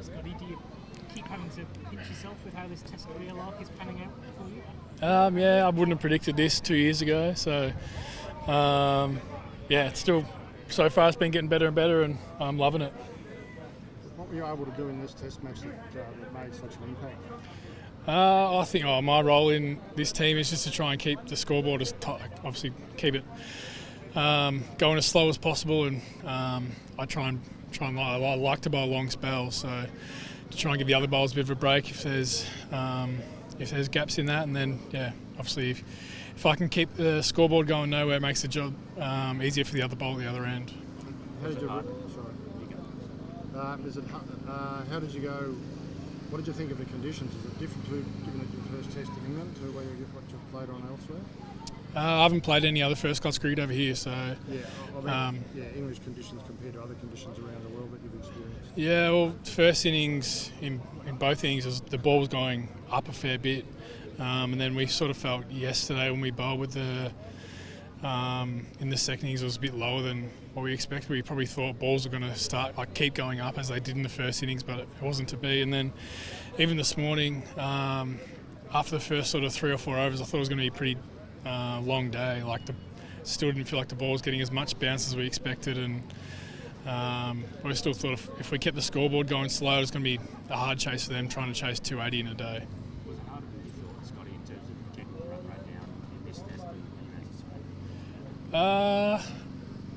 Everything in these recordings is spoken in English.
Scotty, do you keep having to pinch yourself with how this Test career lark is panning out for you? Yeah, I wouldn't have predicted this 2 years ago. So, it's still, so far it's been getting better and better, and I'm loving it. What were you able to do in this Test match that made such an impact? I think my role in this team is just to try and keep the scoreboard as tight, obviously keep it going as slow as possible, and I like to bowl long spells, so to try and give the other bowlers a bit of a break if there's gaps in that, and then obviously if I can keep the scoreboard going nowhere, it makes the job easier for the other bowler at the other end. How did you go? What did you think of the conditions? Is it different to given it your first Test in England to what you've played on elsewhere? I haven't played any other first class cricket over here, so English conditions compared to other conditions around the world that you've experienced. Yeah, well, first innings in both innings, the ball was going up a fair bit, and then we sort of felt yesterday when we bowled with the in the second innings it was a bit lower than what we expected. We probably thought balls were going to keep going up as they did in the first innings, but it wasn't to be. And then even this morning, after the first sort of 3 or 4 overs, I thought it was going to be a pretty long day. Still didn't feel like the ball was getting as much bounce as we expected, and we still thought if we kept the scoreboard going slow, it was going to be a hard chase for them trying to chase 280 in a day. Was it harder than you thought, Scotty, in terms of getting the run rate down in this Test than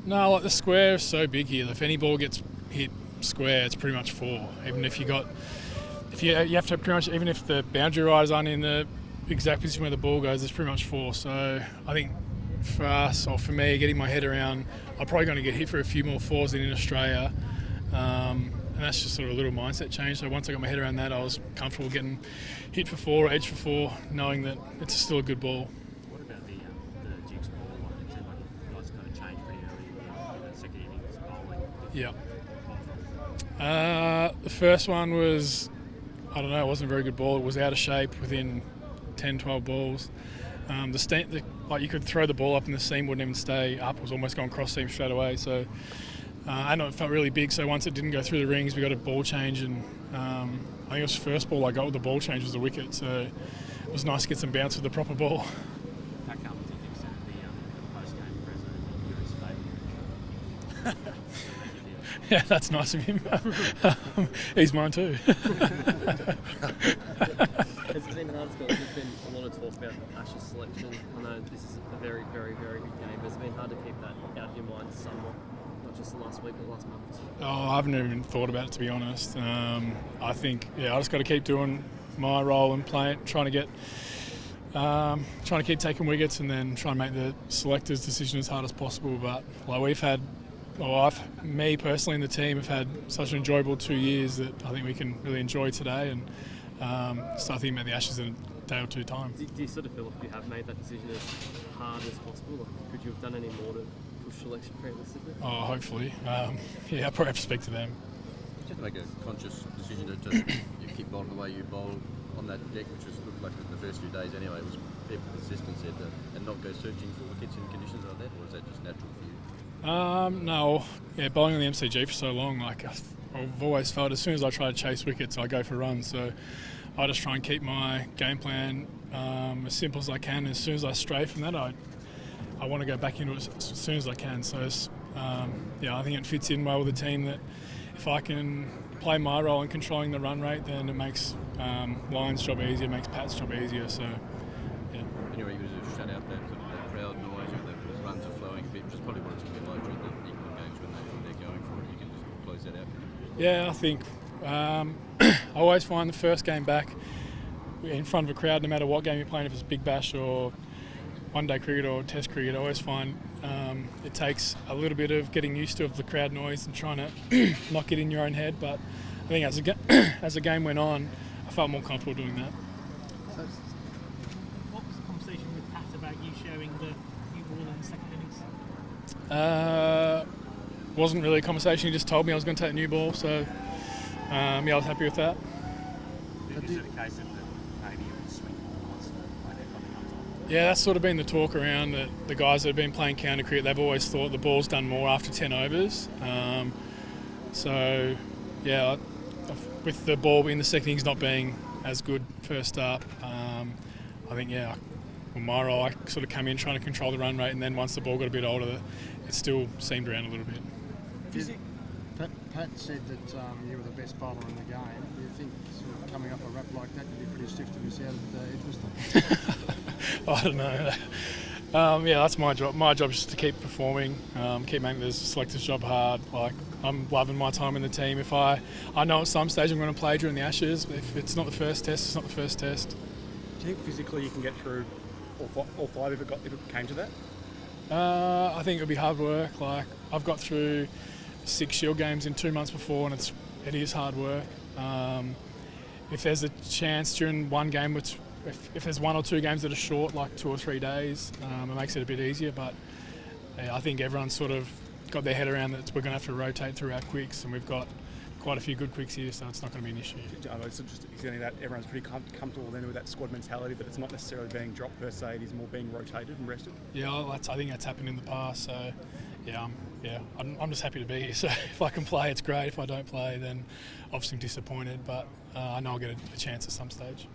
No, like the square is so big here. If any ball gets hit square, it's pretty much 4. Even if you have to pretty much, even if the boundary riders aren't in the exact position where the ball goes, it's pretty much 4. So I think for us, or for me, getting my head around, I'm probably going to get hit for a few more 4s than in Australia. And that's just sort of a little mindset change. So once I got my head around that, I was comfortable getting hit for 4 or edge for 4, knowing that it's still a good ball. What about the jigs ball one? It seemed like you guys kind of changed pretty early in the second innings bowling. Yeah. The first one was, I don't know, it wasn't a very good ball. It was out of shape within 10, 12 balls. You could throw the ball up and the seam wouldn't even stay up. It was almost going cross seam straight away. So I know it felt really big. So once it didn't go through the rings, we got a ball change, and I think it was the first ball I got with the ball change was the wicket. So it was nice to get some bounce with the proper ball. How come do you think the post-game presser you're his favourite? Yeah, that's nice of him. He's mine too. It's been hard, Scott. There's been a lot of talk about Ashes selection. I know this is a very, very, very good game, but it's been hard to keep that out of your mind somewhat, not just the last week, but the last month. I haven't even thought about it, to be honest. I think, I just got to keep doing my role and playing, trying to keep taking wickets, and then try and make the selectors' decision as hard as possible. But me personally and the team have had such an enjoyable 2 years that I think we can really enjoy today and start thinking about the Ashes in a day or 2 time. Do you sort of feel like you have made that decision as hard as possible? Like, could you have done any more to push selection realistically? Oh, hopefully. I probably have to speak to them. Did you have to make a conscious decision to you keep bowling the way you bowled on that deck, which was looked like the first few days anyway, was fair consistency, and not go searching for wickets in conditions like that, or is that just natural for you? No, bowling on the MCG for so long, I've always felt as soon as I try to chase wickets, I go for runs. So I just try and keep my game plan as simple as I can. As soon as I stray from that, I want to go back into it as soon as I can. So I think it fits in well with the team that if I can play my role in controlling the run rate, then it makes Lyon's job easier, makes Pat's job easier. So Anyway, you just shut out that crowd noise, the runs are flowing a bit, which is probably what it's going to be like during the England games when they're going for it. You can just close that out. Yeah, I think I always find the first game back in front of a crowd, no matter what game you're playing, if it's Big Bash or one-day cricket or Test cricket, I always find it takes a little bit of getting used to the crowd noise and trying to not get in your own head. But I think as the game went on, I felt more comfortable doing that. What was the conversation with Pat about you sharing the new ball in the second innings? Wasn't really a conversation. He just told me I was going to take the new ball, so I was happy with that. Is it a case of maybe you would swing ball once when that probably comes off? Yeah, that's sort of been the talk around that the guys that have been playing counter cricket, they've always thought the ball's done more after 10 overs. with the ball in the second innings not being as good first up, I think, well, my role, I sort of come in trying to control the run rate, and then once the ball got a bit older, it still seemed around a little bit. Pat said that you were the best bowler in the game. Do you think sort of coming up a rap like that, you'd be pretty stiff to miss out at Edgbaston? I don't know. That's my job. My job is just to keep performing, keep making the selectors' job hard. Like, I'm loving my time in the team. If I know at some stage I'm going to play during the Ashes, but if it's not the first test, it's not the first test. Do you think physically you can get through all five if it came to that? I think it'll be hard work. Like, I've got through 6 Shield games in 2 months before, and it is hard work. If there's a chance during one game, which if there's 1 or 2 games that are short, like 2 or 3 days, it makes it a bit easier. But I think everyone's sort of got their head around that we're going to have to rotate through our quicks, and we've got quite a few good quicks here, so it's not going to be an issue. It's just extending that everyone's pretty comfortable then with that squad mentality, that it's not necessarily being dropped per se, it is more being rotated and rested. Yeah, I think that's happened in the past. So I'm just happy to be here. So if I can play, it's great. If I don't play, then obviously I'm disappointed. But I know I'll get a chance at some stage.